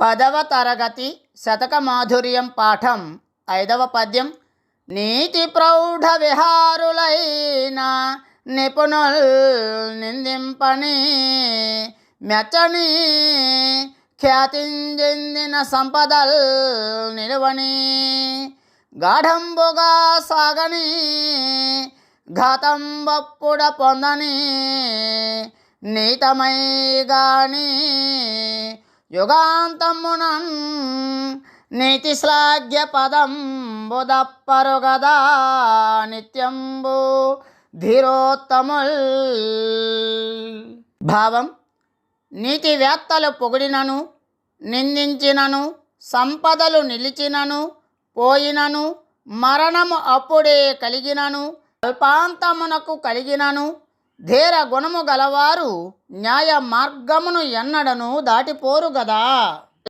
పదవ తరగతి శతక మాధుర్యం పాఠం 5వ పద్యం. నీతి ప్రౌఢ విహారులైన నిపుణుల్ నిందింపని మెచ్చని ఖ్యాతించెందిన సంపదల్ నిలువని గాఢంబుగా సాగని ఘాతంబప్పుడ పొందని నీతమై గాని యుగాంతమునన్ నీతి శ్లాఘ్య పదం బుధప్పరుగదా నిత్యంబు ధీరోత్తముల్. భావం: నీతివేత్తలు పొగిడినను నిందించినను సంపదలు నిలిచినను పోయినను మరణము అప్పుడే కలిగినను అల్పాంతమునకు కలిగినను ధీర గుణము గలవారు న్యాయ మార్గమును ఎన్నడను దాటిపోరు గదా.